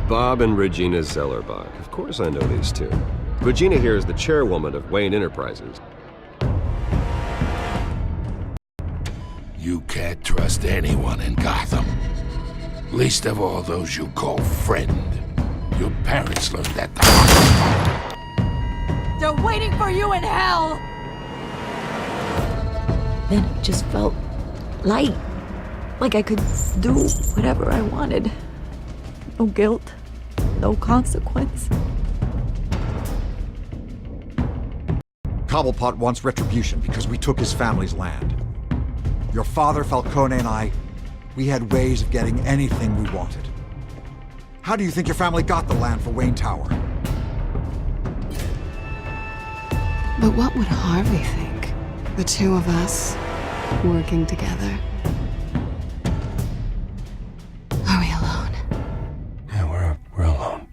Bob and Regina Zellerbach. Of course I know these two. Regina here is the chairwoman of Wayne Enterprises. You can't trust anyone in Gotham. Least of all those you call friend. Your parents learned that the hard way. They're waiting for you in hell! Then it just felt light. Like I could do whatever I wanted. No guilt, no consequence. Cobblepot wants retribution because we took his family's land. Your father, Falcone, and I, we had ways of getting anything we wanted. How do you think your family got the land for Wayne Tower? But what would Harvey think? The two of us working together. Are we alone? Yeah, we're alone.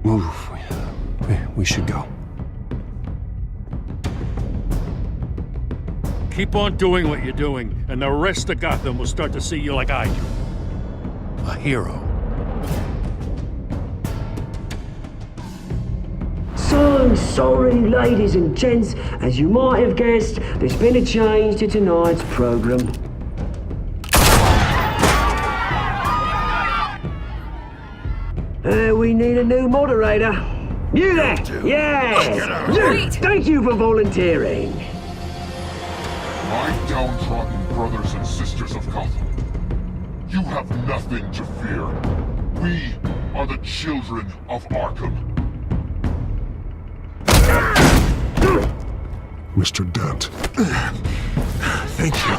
Move. We should go. Keep on doing what you're doing, and the rest of Gotham will start to see you like I do. A hero. So sorry, ladies and gents. As you might have guessed, there's been a change to tonight's program. We need a new moderator. You there? Yeah! You! Thank you for volunteering. My downtrodden brothers and sisters of Gotham, you have nothing to fear. We are the children of Arkham. Mr. Dent. Thank you.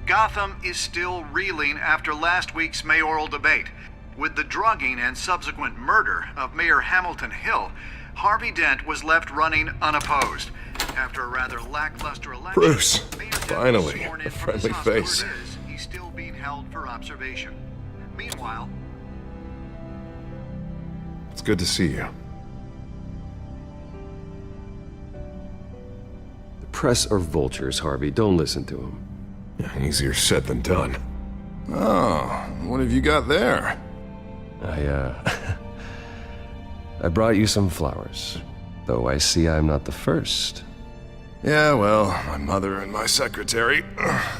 Gotham is still reeling after last week's mayoral debate. With the drugging and subsequent murder of Mayor Hamilton Hill, Harvey Dent was left running unopposed. After a rather lackluster election, Bruce, finally, a friendly face. He's still being held for observation. Meanwhile, It's good to see you. The press are vultures, Harvey. Don't listen to them. Easier said than done. Oh, what have you got there? I brought you some flowers. Though I see I'm not the first. Yeah, well, my mother and my secretary.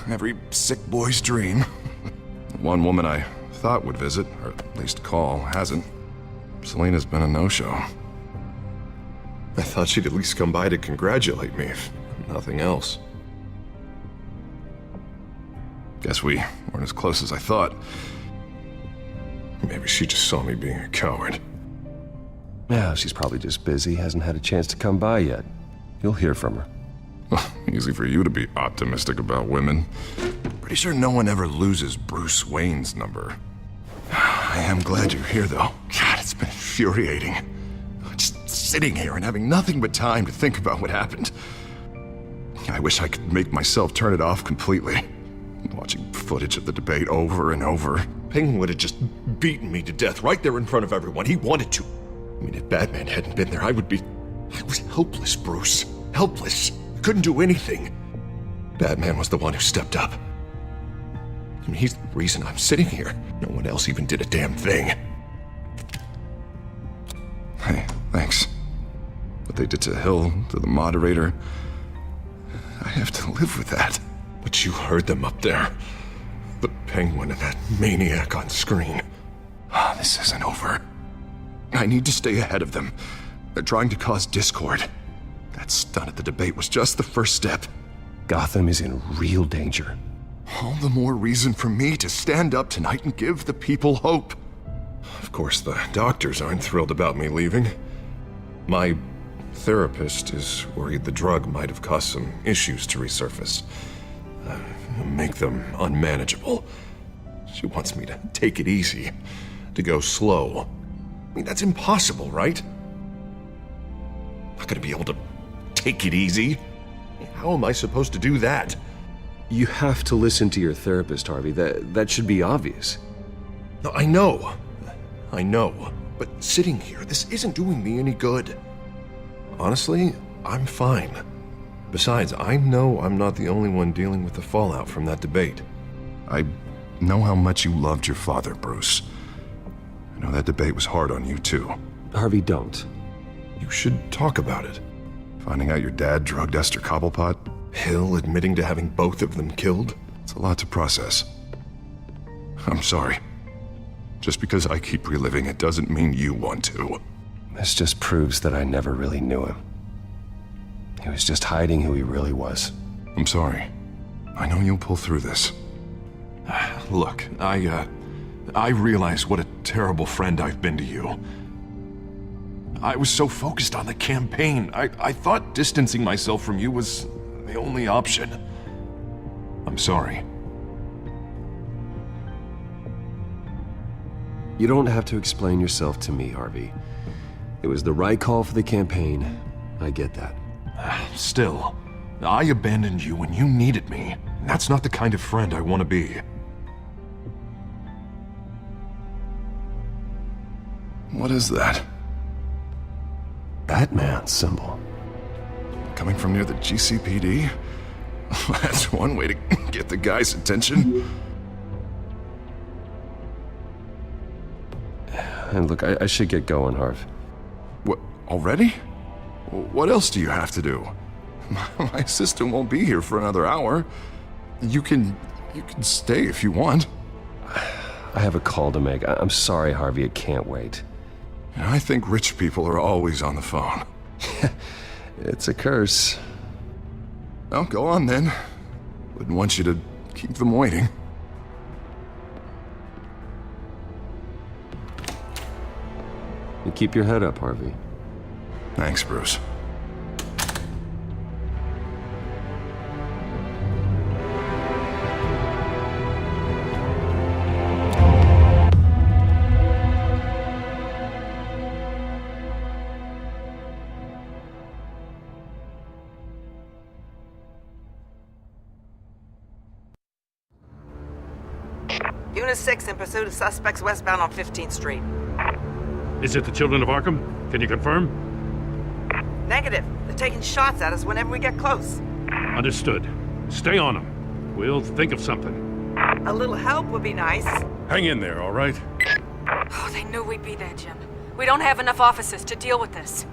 Every sick boy's dream. One woman I thought would visit, or at least call, hasn't. Selena's been a no-show. I thought she'd at least come by to congratulate me, if nothing else. Guess we weren't as close as I thought. Maybe she just saw me being a coward. Yeah, she's probably just busy, hasn't had a chance to come by yet. You'll hear from her. Easy for you to be optimistic about women. Pretty sure no one ever loses Bruce Wayne's number. I am glad you're here, though. God, it's been infuriating. Just sitting here and having nothing but time to think about what happened. I wish I could make myself turn it off completely. Watching footage of the debate over and over. Penguin would have just beaten me to death right there in front of everyone. He wanted to. I mean, if Batman hadn't been there, I was helpless, Bruce. Helpless. Couldn't do anything. Batman was the one who stepped up. I mean, he's the reason I'm sitting here. No one else even did a damn thing. Hey, thanks. What they did to Hill, to the moderator, I have to live with that. But you heard them up there. The Penguin and that maniac on screen. This isn't over. I need to stay ahead of them. They're trying to cause discord. That stunt at the debate was just the first step. Gotham is in real danger. All the more reason for me to stand up tonight and give the people hope. Of course, the doctors aren't thrilled about me leaving. My therapist is worried the drug might have caused some issues to resurface. Make them unmanageable. She wants me to take it easy, to go slow. I mean, that's impossible, right? I'm not gonna be able to take it easy. How am I supposed to do that? You have to listen to your therapist, Harvey. That should be obvious. No, I know. But sitting here, this isn't doing me any good. Honestly, I'm fine. Besides, I know I'm not the only one dealing with the fallout from that debate. I know how much you loved your father, Bruce. I know that debate was hard on you, too. Harvey, don't. You should talk about it. Finding out your dad drugged Esther Cobblepot? Hill admitting to having both of them killed? It's a lot to process. I'm sorry. Just because I keep reliving it doesn't mean you want to. This just proves that I never really knew him. He was just hiding who he really was. I'm sorry. I know you'll pull through this. Look, I realize what a terrible friend I've been to you. I was so focused on the campaign. I thought distancing myself from you was the only option. I'm sorry. You don't have to explain yourself to me, Harvey. It was the right call for the campaign. I get that. Still, I abandoned you when you needed me. That's not the kind of friend I want to be. What is that? Batman symbol. Coming from near the GCPD? That's one way to get the guy's attention. And look, I should get going, Harv. What, already? What else do you have to do? My assistant won't be here for another hour. You can stay if you want. I have a call to make. I'm sorry, Harvey, I can't wait. I think rich people are always on the phone. It's a curse. Well, go on then. Wouldn't want you to keep them waiting. You keep your head up, Harvey. Thanks, Bruce. Unit 6 in pursuit of suspects westbound on 15th Street. Is it the Children of Arkham? Can you confirm? Negative. They're taking shots at us whenever we get close. Understood. Stay on them. We'll think of something. A little help would be nice. Hang in there, all right? Oh, they knew we'd be there, Jim. We don't have enough officers to deal with this.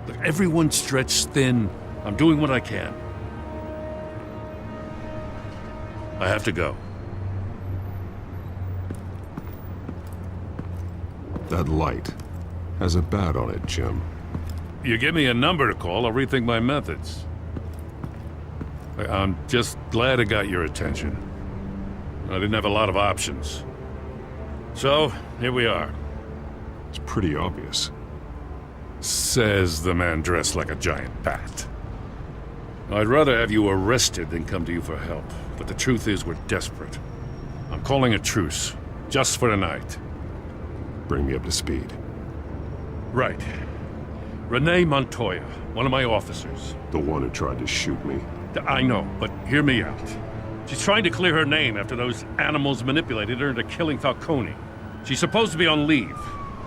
Look, everyone's stretched thin. I'm doing what I can. I have to go. That light has a bat on it, Jim. You give me a number to call, I'll rethink my methods. I'm just glad I got your attention. I didn't have a lot of options. So, here we are. It's pretty obvious. Says the man dressed like a giant bat. I'd rather have you arrested than come to you for help, but the truth is we're desperate. I'm calling a truce, just for tonight. Bring me up to speed. Right. Renee Montoya, one of my officers. The one who tried to shoot me. I know, but hear me out. She's trying to clear her name after those animals manipulated her into killing Falcone. She's supposed to be on leave,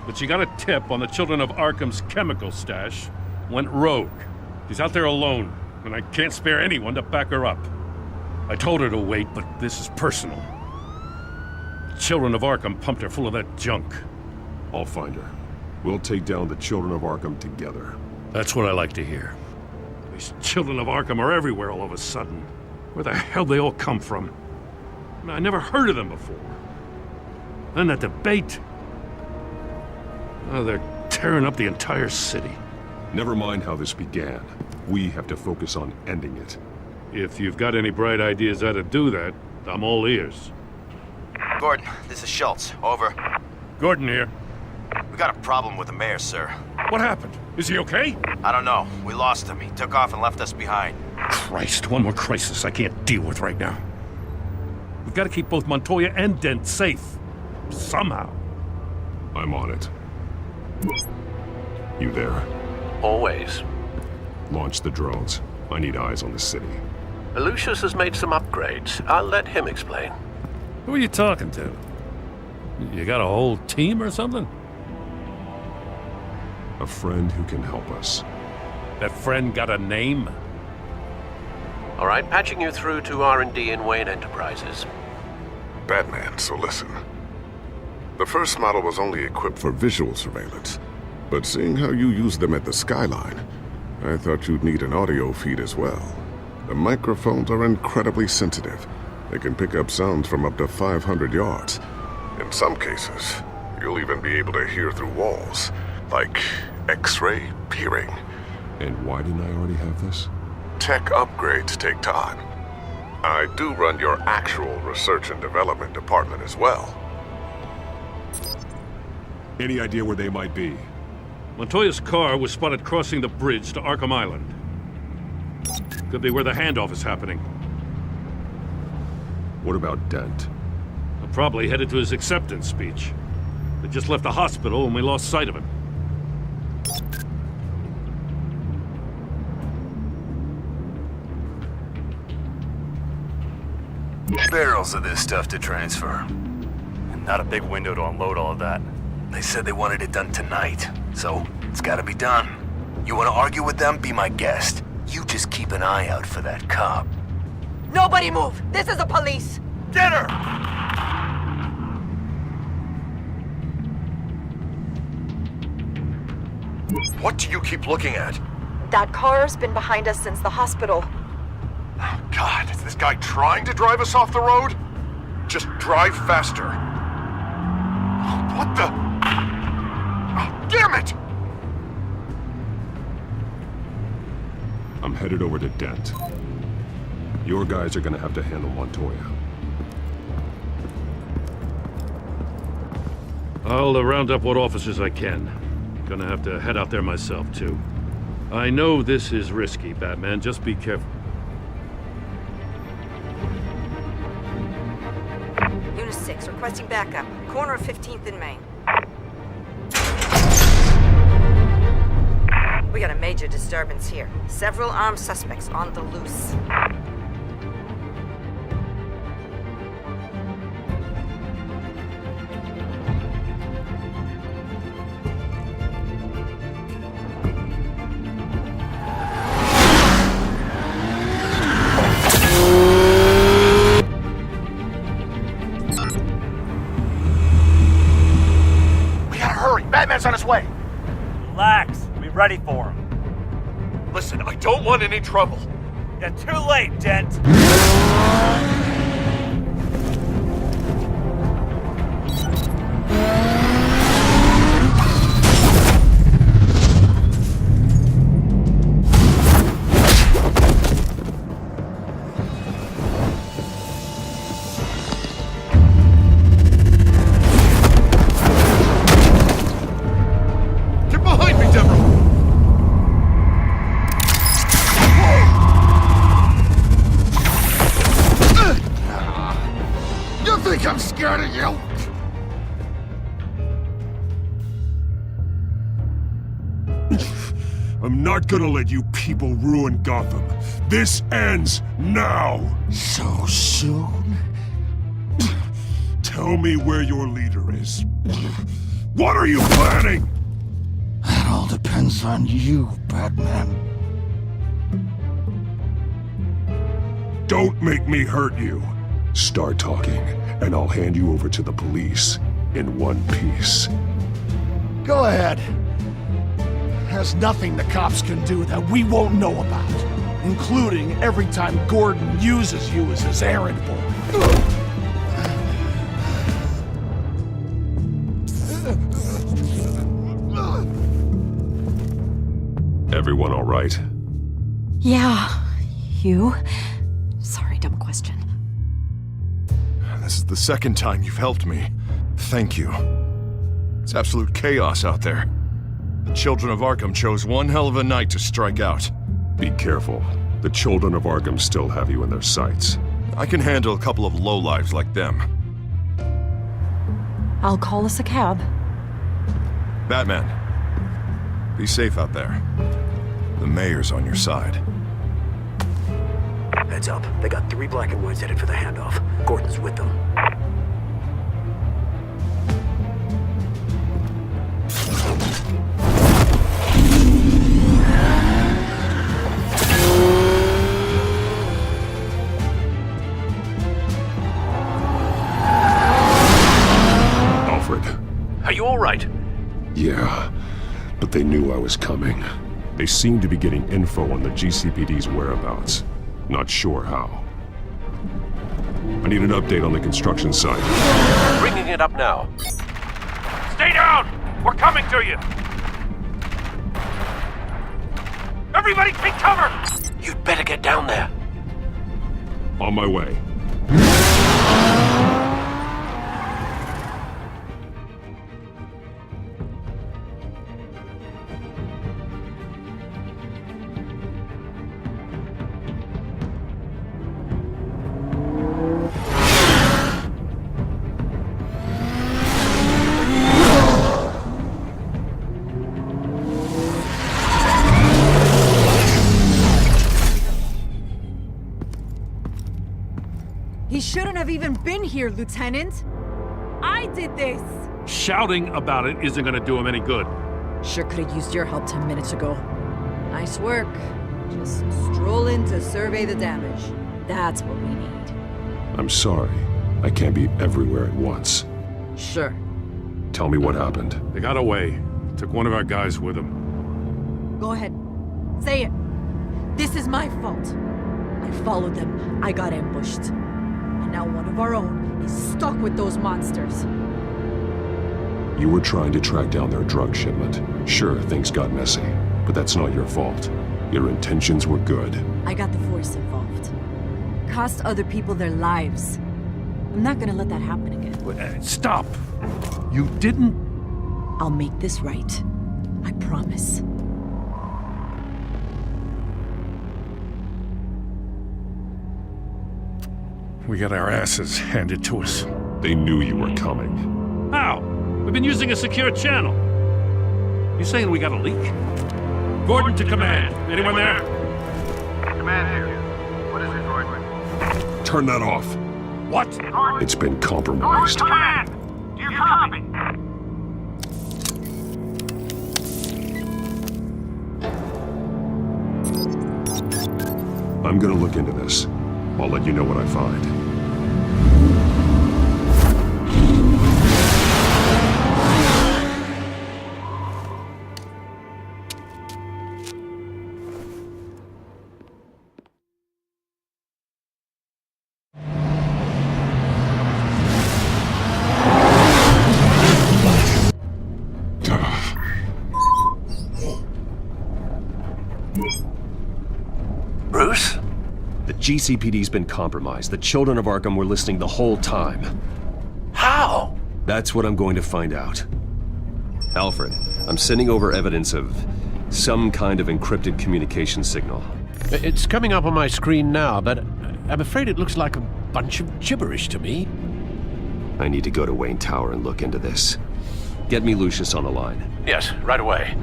but she got a tip on the Children of Arkham's chemical stash, went rogue. She's out there alone, and I can't spare anyone to back her up. I told her to wait, but this is personal. The Children of Arkham pumped her full of that junk. I'll find her. We'll take down the Children of Arkham together. That's what I like to hear. These Children of Arkham are everywhere all of a sudden. Where the hell they all come from? I never heard of them before. Then that debate. Oh, they're tearing up the entire city. Never mind how this began. We have to focus on ending it. If you've got any bright ideas how to do that, I'm all ears. Gordon, this is Schultz. Over. Gordon here. We got a problem with the mayor, sir. What happened? Is he okay? I don't know. We lost him. He took off and left us behind. Christ, one more crisis I can't deal with right now. We've got to keep both Montoya and Dent safe. Somehow. I'm on it. You there? Always. Launch the drones. I need eyes on the city. Lucius has made some upgrades. I'll let him explain. Who are you talking to? You got a whole team or something? A friend who can help us. That friend got a name? All right, patching you through to R&D in Wayne Enterprises. Batman, so listen. The first model was only equipped for visual surveillance, but seeing how you use them at the Skyline, I thought you'd need an audio feed as well. The microphones are incredibly sensitive. They can pick up sounds from up to 500 yards. In some cases, you'll even be able to hear through walls, like X-ray peering. And why didn't I already have this? Tech upgrades take time. I do run your actual research and development department as well. Any idea where they might be? Montoya's car was spotted crossing the bridge to Arkham Island. Could be where the handoff is happening. What about Dent? I'm probably headed to his acceptance speech. They just left the hospital and we lost sight of him. Barrels of this stuff to transfer. And not a big window to unload all of that. They said they wanted it done tonight, so it's gotta be done. You wanna argue with them? Be my guest. You just keep an eye out for that cop. Nobody move! This is the police! Get her! What do you keep looking at? That car's been behind us since the hospital. God, is this guy trying to drive us off the road? Just drive faster. What the? Oh, damn it! I'm headed over to Dent. Your guys are gonna have to handle Montoya. I'll round up what officers I can. Gonna have to head out there myself, too. I know this is risky, Batman. Just be careful. Unit 6, requesting backup. Corner of 15th and Main. We got a major disturbance here. Several armed suspects on the loose. Batman's on his way. Relax. We'll be ready for him. Listen, I don't want any trouble. You're too late, Dent. I'm scared of you! I'm not gonna let you people ruin Gotham. This ends now! So soon? Tell me where your leader is. What are you planning? That all depends on you, Batman. Don't make me hurt you. Start talking, and I'll hand you over to the police in one piece. Go ahead. There's nothing the cops can do that we won't know about, including every time Gordon uses you as his errand boy. Everyone all right? Yeah. You? Sorry, dumb question. This is the second time you've helped me. Thank you. It's absolute chaos out there. The Children of Arkham chose one hell of a night to strike out. Be careful. The Children of Arkham still have you in their sights. I can handle a couple of lowlives like them. I'll call us a cab. Batman, be safe out there. The mayor's on your side. Heads up. They got 3 black and whites headed for the handoff. Gordon's with them. Alfred. Are you all right? Yeah, but they knew I was coming. They seem to be getting info on the GCPD's whereabouts. Not sure how. I need an update on the construction site. Bringing it up now. Stay down! We're coming to you! Everybody take cover! You'd better get down there. On my way. He shouldn't have even been here, Lieutenant. I did this. Shouting about it isn't gonna do him any good. Sure could have used your help 10 minutes ago. Nice work. Just stroll in to survey the damage. That's what we need. I'm sorry. I can't be everywhere at once. Sure. Tell me what happened. They got away. Took one of our guys with them. Go ahead. Say it. This is my fault. I followed them. I got ambushed. And now one of our own is stuck with those monsters. You were trying to track down their drug shipment. Sure, things got messy, but that's not your fault. Your intentions were good. I got the Force involved. Cost other people their lives. I'm not gonna let that happen again. Stop! You didn't... I'll make this right. I promise. We got our asses handed to us. They knew you were coming. How? We've been using a secure channel. You saying we got a leak? Gordon to command. Anyone there? Command here. What is it, Gordon? Turn that off. What? It's been compromised. Command! Do you copy? I'm gonna look into this. I'll let you know what I find. Bruce? The GCPD's been compromised. The Children of Arkham were listening the whole time. How? That's what I'm going to find out. Alfred, I'm sending over evidence of some kind of encrypted communication signal. It's coming up on my screen now, but I'm afraid it looks like a bunch of gibberish to me. I need to go to Wayne Tower and look into this. Get me Lucius on the line. Yes, right away.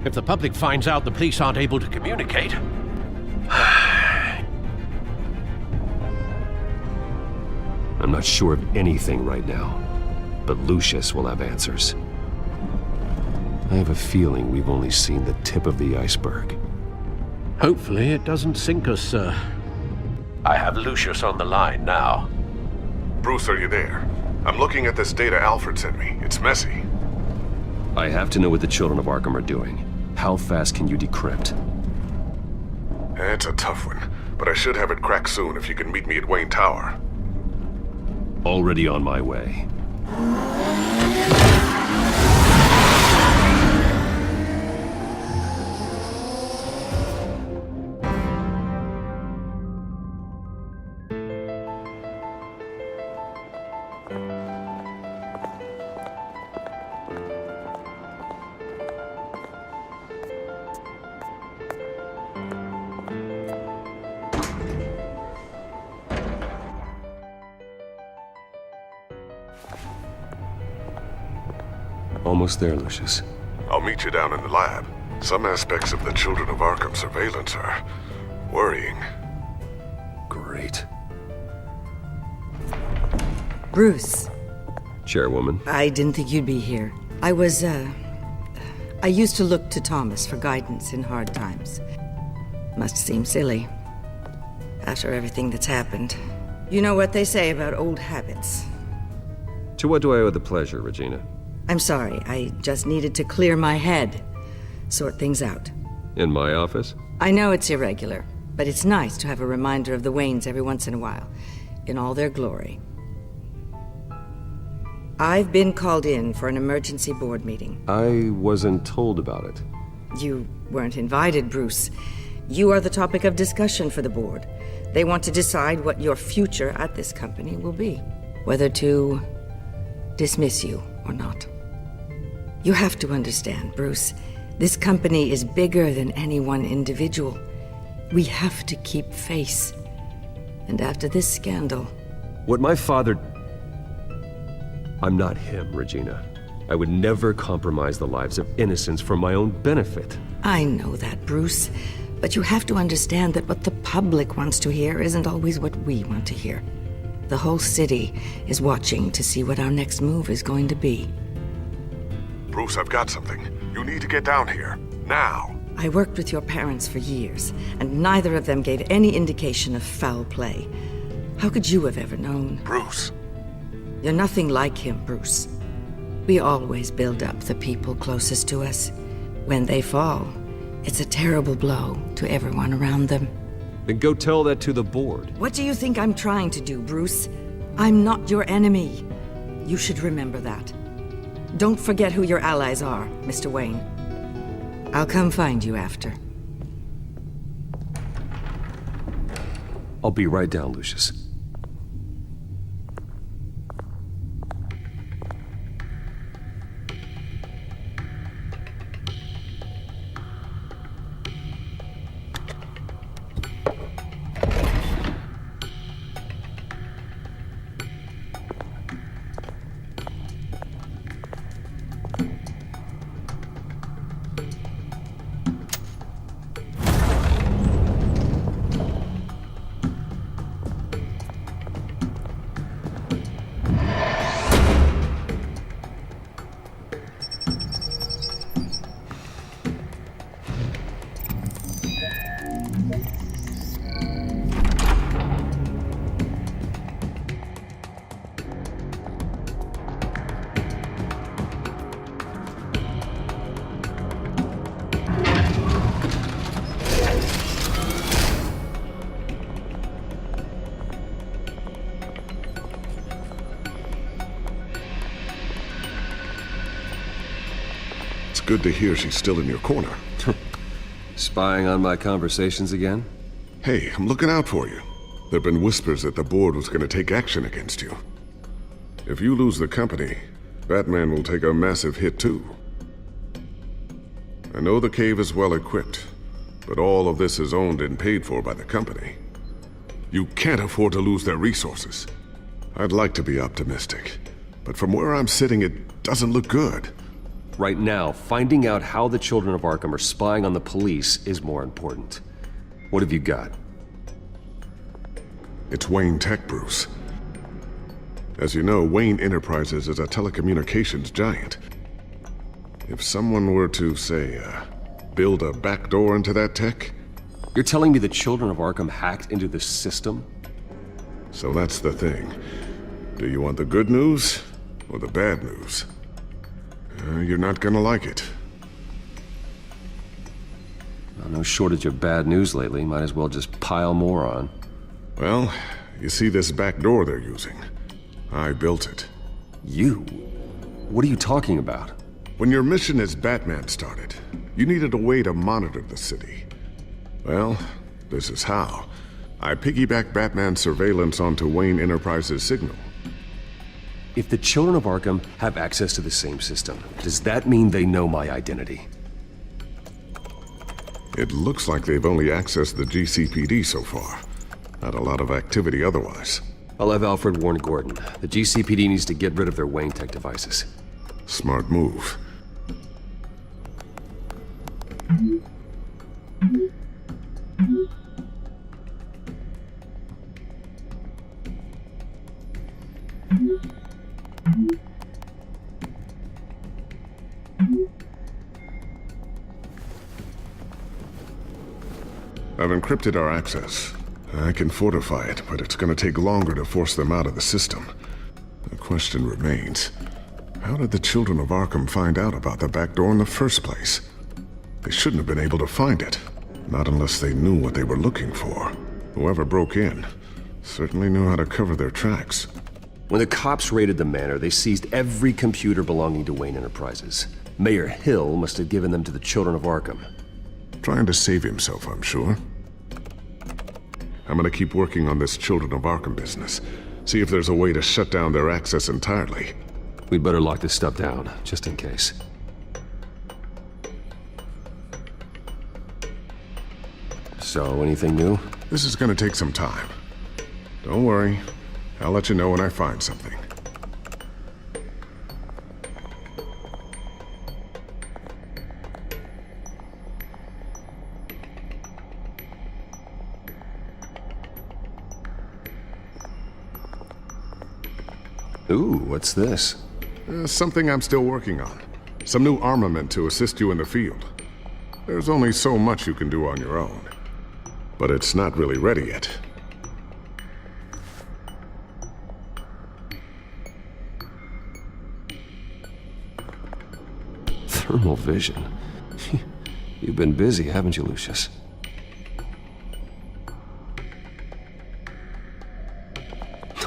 If the public finds out the police aren't able to communicate... I'm not sure of anything right now, but Lucius will have answers. I have a feeling we've only seen the tip of the iceberg. Hopefully it doesn't sink us, sir. I have Lucius on the line now. Bruce, are you there? I'm looking at this data Alfred sent me. It's messy. I have to know what the Children of Arkham are doing. How fast can you decrypt? It's a tough one, but I should have it cracked soon if you can meet me at Wayne Tower. Already on my way. Almost there, Lucius. I'll meet you down in the lab. Some aspects of the Children of Arkham surveillance are worrying. Great. Bruce. Chairwoman. I didn't think you'd be here. I used to look to Thomas for guidance in hard times. Must seem silly. After everything that's happened. You know what they say about old habits. To what do I owe the pleasure, Regina? I'm sorry, I just needed to clear my head. Sort things out. In my office? I know it's irregular, but it's nice to have a reminder of the Waynes every once in a while, in all their glory. I've been called in for an emergency board meeting. I wasn't told about it. You weren't invited, Bruce. You are the topic of discussion for the board. They want to decide what your future at this company will be. Whether to dismiss you or not. You have to understand, Bruce. This company is bigger than any one individual. We have to keep face. And after this scandal... What my father... I'm not him, Regina. I would never compromise the lives of innocents for my own benefit. I know that, Bruce. But you have to understand that what the public wants to hear isn't always what we want to hear. The whole city is watching to see what our next move is going to be. Bruce, I've got something. You need to get down here. Now. I worked with your parents for years, and neither of them gave any indication of foul play. How could you have ever known? Bruce. You're nothing like him, Bruce. We always build up the people closest to us. When they fall, it's a terrible blow to everyone around them. Then go tell that to the board. What do you think I'm trying to do, Bruce? I'm not your enemy. You should remember that. Don't forget who your allies are, Mr. Wayne. I'll come find you after. I'll be right down, Lucius. Good to hear she's still in your corner. Spying on my conversations again? Hey, I'm looking out for you. There've been whispers that the board was going to take action against you. If you lose the company, Batman will take a massive hit too. I know the cave is well equipped, but all of this is owned and paid for by the company. You can't afford to lose their resources. I'd like to be optimistic, but from where I'm sitting, it doesn't look good. Right now, finding out how the Children of Arkham are spying on the police is more important. What have you got? It's Wayne Tech, Bruce. As you know, Wayne Enterprises is a telecommunications giant. If someone were to, say, build a backdoor into that tech... You're telling me the Children of Arkham hacked into the system? So that's the thing. Do you want the good news or the bad news? You're not gonna like it. Well, no shortage of bad news lately. Might as well just pile more on. Well, you see this back door they're using? I built it. You? What are you talking about? When your mission as Batman started, you needed a way to monitor the city. Well, this is how. I piggybacked Batman's surveillance onto Wayne Enterprises' signal. If the Children of Arkham have access to the same system, does that mean they know my identity? It looks like they've only accessed the GCPD so far. Not a lot of activity otherwise. I'll have Alfred warn Gordon. The GCPD needs to get rid of their Wayne Tech devices. Smart move. I've encrypted our access. I can fortify it, but it's gonna take longer to force them out of the system. The question remains, how did the children of Arkham find out about the back door in the first place? They shouldn't have been able to find it. Not unless they knew what they were looking for. Whoever broke in certainly knew how to cover their tracks. When the cops raided the manor, they seized every computer belonging to Wayne Enterprises. Mayor Hill must have given them to the children of Arkham. Trying to save himself, I'm sure. I'm gonna keep working on this Children of Arkham business. See if there's a way to shut down their access entirely. We'd better lock this stuff down, just in case. So, anything new? This is gonna take some time. Don't worry. I'll let you know when I find something. Ooh, what's this? Something I'm still working on. Some new armament to assist you in the field. There's only so much you can do on your own. But it's not really ready yet. Thermal vision. You've been busy, haven't you, Lucius?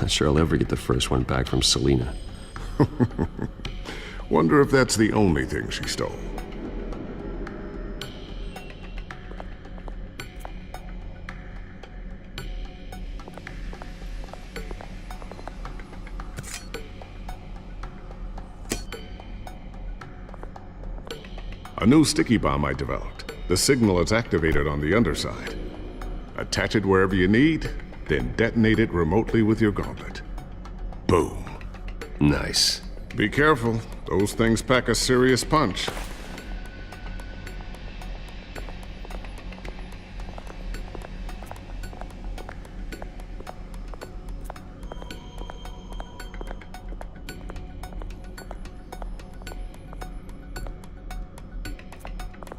Not sure I'll ever get the first one back from Selina. Wonder if that's the only thing she stole. A new sticky bomb I developed. The signal is activated on the underside. Attach it wherever you need, then detonate it remotely with your gauntlet. Boom. Nice. Be careful. Those things pack a serious punch.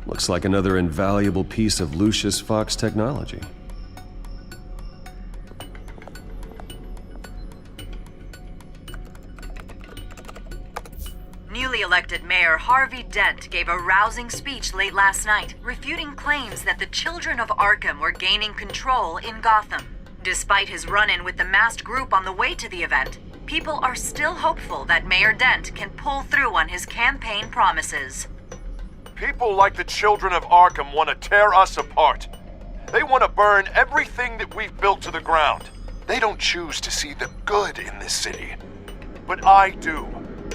Looks like another invaluable piece of Lucius Fox technology. Newly elected Mayor Harvey Dent gave a rousing speech late last night, refuting claims that the children of Arkham were gaining control in Gotham. Despite his run-in with the masked group on the way to the event, people are still hopeful that Mayor Dent can pull through on his campaign promises. People like the children of Arkham want to tear us apart. They want to burn everything that we've built to the ground. They don't choose to see the good in this city. But I do.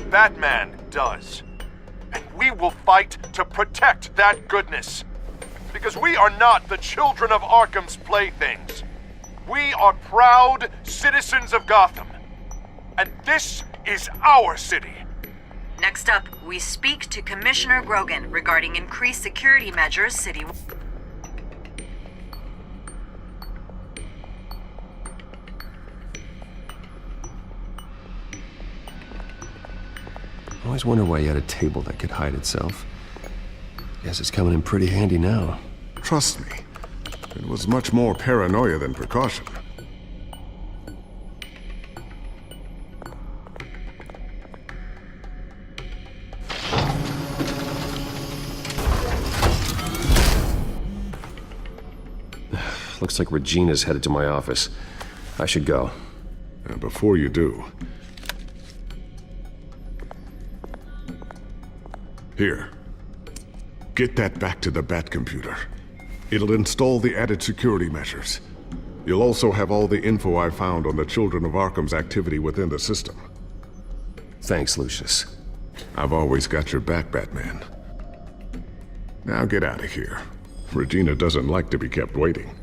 Batman does. And we will fight to protect that goodness. Because we are not the children of Arkham's playthings. We are proud citizens of Gotham. And this is our city. Next up, we speak to Commissioner Grogan regarding increased security measures citywide. I always wonder why you had a table that could hide itself. Guess it's coming in pretty handy now. Trust me, it was much more paranoia than precaution. Looks like Regina's headed to my office. I should go. And before you do... Here. Get that back to the Bat computer. It'll install the added security measures. You'll also have all the info I found on the Children of Arkham's activity within the system. Thanks, Lucius. I've always got your back, Batman. Now get out of here. Regina doesn't like to be kept waiting.